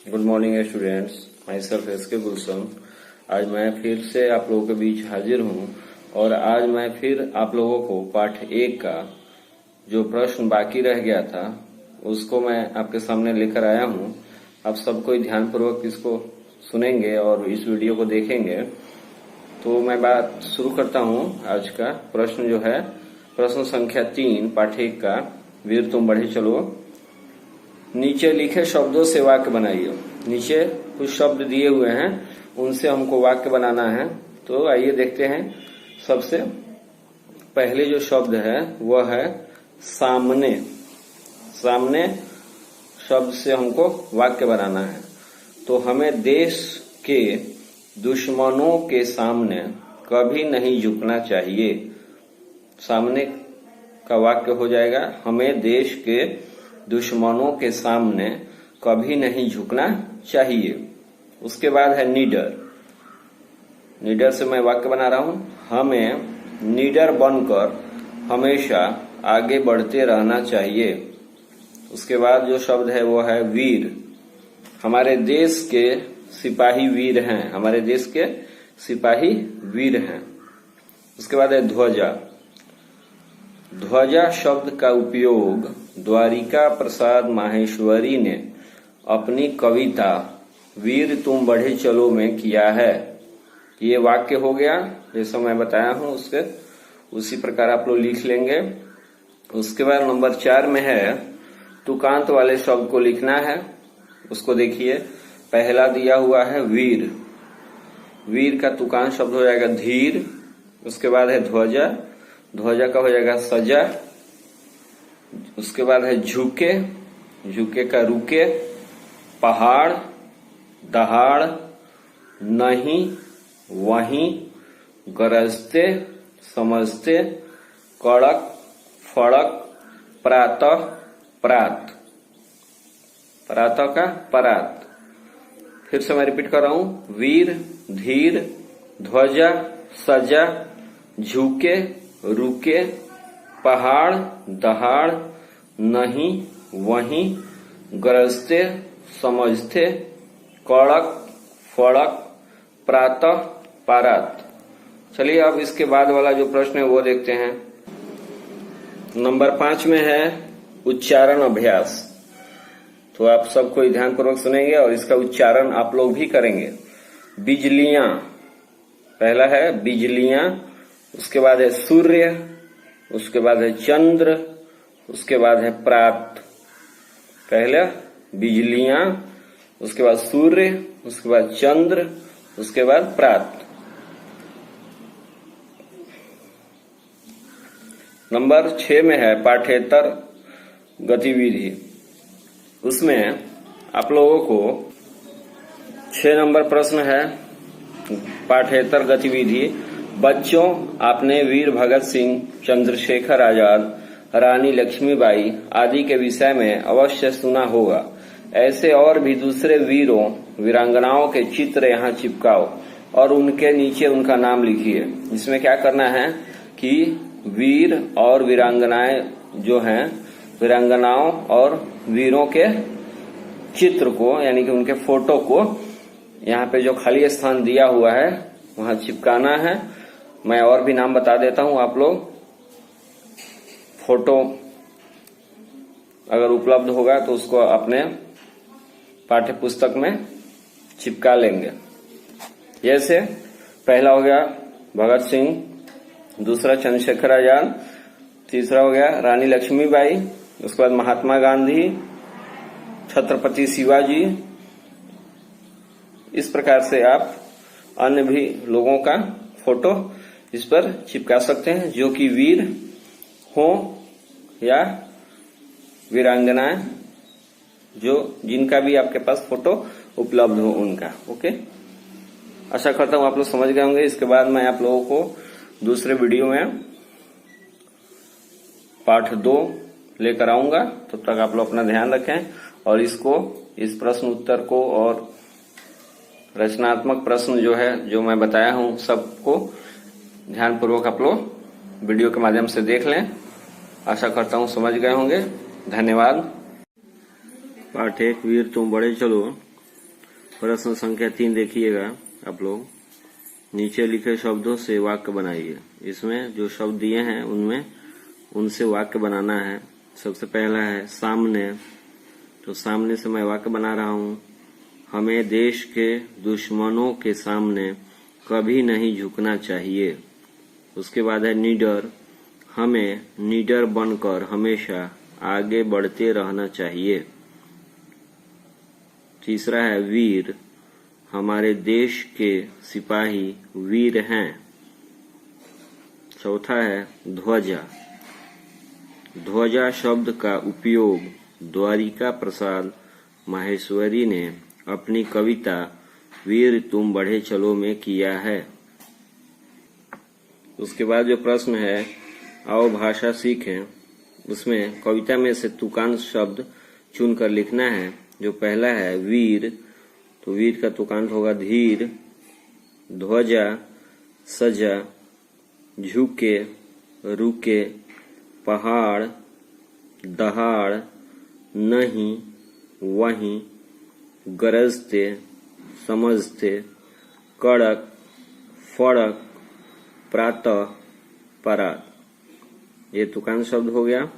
Good morning students, my self SK. गुलशन। आज मैं फिर से आप लोगों के बीच हाजिर हूं और आज मैं फिर आप लोगों को पाठ 1 का जो प्रश्न बाकी रह गया था उसको मैं आपके सामने लेकर आया हूं। आप सब कोई ध्यानपूर्वक इसको सुनेंगे और इस वीडियो को देखेंगे। तो मैं बात शुरू करता हूं। आज का प्रश्न जो है प्रश्न संख्या 3 पाठ 1 का, वीर तुम बढ़े चलो। नीचे लिखे शब्दों से वाक्य बनाइए। नीचे कुछ शब्द दिए हुए हैं, उनसे हमको वाक्य बनाना है। तो आइए देखते हैं। सबसे पहले जो शब्द है वह है सामने। सामने शब्द से हमको वाक्य बनाना है। तो हमें देश के दुश्मनों के सामने कभी नहीं झुकना चाहिए। सामने का वाक्य हो जाएगा, हमें देश के दुश्मनों के सामने कभी नहीं झुकना चाहिए। उसके बाद है निडर। निडर से मैं वाक्य बना रहा हूं, हमें निडर बनकर हमेशा आगे बढ़ते रहना चाहिए। उसके बाद जो शब्द है वो है वीर। हमारे देश के सिपाही वीर हैं। हमारे देश के सिपाही वीर हैं। उसके बाद है ध्वजा। ध्वजा शब्द का उपयोग द्वारिका प्रसाद माहेश्वरी ने अपनी कविता वीर तुम बढ़े चलो में किया है। ये वाक्य हो गया जैसा मैं बताया हूं, उसके उसी प्रकार आप लोग लिख लेंगे। उसके बाद नंबर 4 में है तुकांत वाले शब्द को लिखना है। उसको देखिए, पहला दिया हुआ है वीर। वीर का तुकांत शब्द हो जाएगा धीर। उसके बाद है ध्वजा। ध्वजा का हो जाएगा सजा। उसके बाद है झुके। झुके का रुके। पहाड़, दहाड़, नहीं, वहीं, गरजते, समझते, कड़क, फड़क, प्रातः, प्रात। प्रातः का परात। फिर से मैं रिपीट कर रहा हूं, वीर, धीर, ध्वजा, सजा, झुके, रुके, पहाड़, दहाड़, नहीं, वहीं, गरजते, समझते, कड़क, फड़क, प्रातः, पारात। चलिए अब इसके बाद वाला जो प्रश्न है वो देखते हैं। नंबर 5 में है उच्चारण अभ्यास। तो आप सब कोई ध्यानपूर्वक सुनेंगे और इसका उच्चारण आप लोग भी करेंगे। बिजलियां, पहला है बिजलियां। उसके बाद है सूर्य। उसके बाद है चंद्र। उसके बाद है प्रात। पहला बिजलियां, उसके बाद सूर्य, उसके बाद चंद्र, उसके बाद प्रात। नंबर 6 में है पाठ्येतर गतिविधि। उसमें आप लोगों को 6 नंबर प्रश्न है पाठ्येतर गतिविधि। बच्चों, आपने वीर भगत सिंह, चंद्रशेखर आजाद, रानी लक्ष्मीबाई आदि के विषय में अवश्य सुना होगा। ऐसे और भी दूसरे वीरों वीरांगनाओं के चित्र यहाँ चिपकाओ और उनके नीचे उनका नाम लिखिए। इसमें क्या करना है कि वीर और वीरांगनाएं जो हैं, वीरांगनाओं और वीरों के चित्र को यानी कि उनके फोटो को यहाँ पे जो खाली स्थान दिया हुआ है वहां चिपकाना है। मैं और भी नाम बता देता हूं, आप लोग फोटो अगर उपलब्ध होगा तो उसको अपने पाठ्य पुस्तक में चिपका लेंगे। जैसे पहला हो गया भगत सिंह, दूसरा चंद्रशेखर आजाद, तीसरा हो गया रानी लक्ष्मीबाई, उसके बाद महात्मा गांधी, छत्रपति शिवाजी। इस प्रकार से आप अन्य भी लोगों का फोटो इस पर चिपका सकते हैं जो कि वीर हो या वीरांगनाएं, जो जिनका भी आपके पास फोटो उपलब्ध हो उनका। ओके, आशा करता हूं आप लोग समझ गए होंगे। इसके बाद मैं आप लोगों को दूसरे वीडियो में पाठ 2 लेकर आऊंगा। तब तक आप लोग अपना ध्यान रखें और इसको, इस प्रश्न उत्तर को और रचनात्मक प्रश्न जो है जो मैं बताया हूं सबको ध्यानपूर्वक आप लोग वीडियो के माध्यम से देख लें। आशा करता हूं समझ गए होंगे। धन्यवाद। पाठ 1 वीर तुम बढ़े चलो। प्रश्न संख्या 3 देखिएगा आप लोग। नीचे लिखे शब्दों से वाक्य बनाइए। इसमें जो शब्द दिए हैं उनमें उनसे वाक्य बनाना है। सबसे पहला है सामने, तो सामने से मैं वाक्य बना रहा हूं। हमें देश के दुश्मनों के सामने कभी नहीं झुकना चाहिए। उसके बाद है निडर, हमें निडर बनकर हमेशा आगे बढ़ते रहना चाहिए। तीसरा है वीर, हमारे देश के सिपाही वीर हैं। चौथा है ध्वजा, ध्वजा शब्द का उपयोग द्वारिका प्रसाद माहेश्वरी ने अपनी कविता वीर तुम बढ़े चलो में किया है। उसके बाद जो प्रश्न है आओ भाषा सीखें, उसमें कविता में से तुकांत शब्द चुनकर लिखना है। जो पहला है वीर, तो वीर का तुकांत होगा धीर। ध्वजा, सजा, झुके, रुके, पहाड़, दहाड़, नहीं, वहीं, गरजते, समझते, कड़क, फड़क, प्रातः, परात। ये तुकांत शब्द हो गया।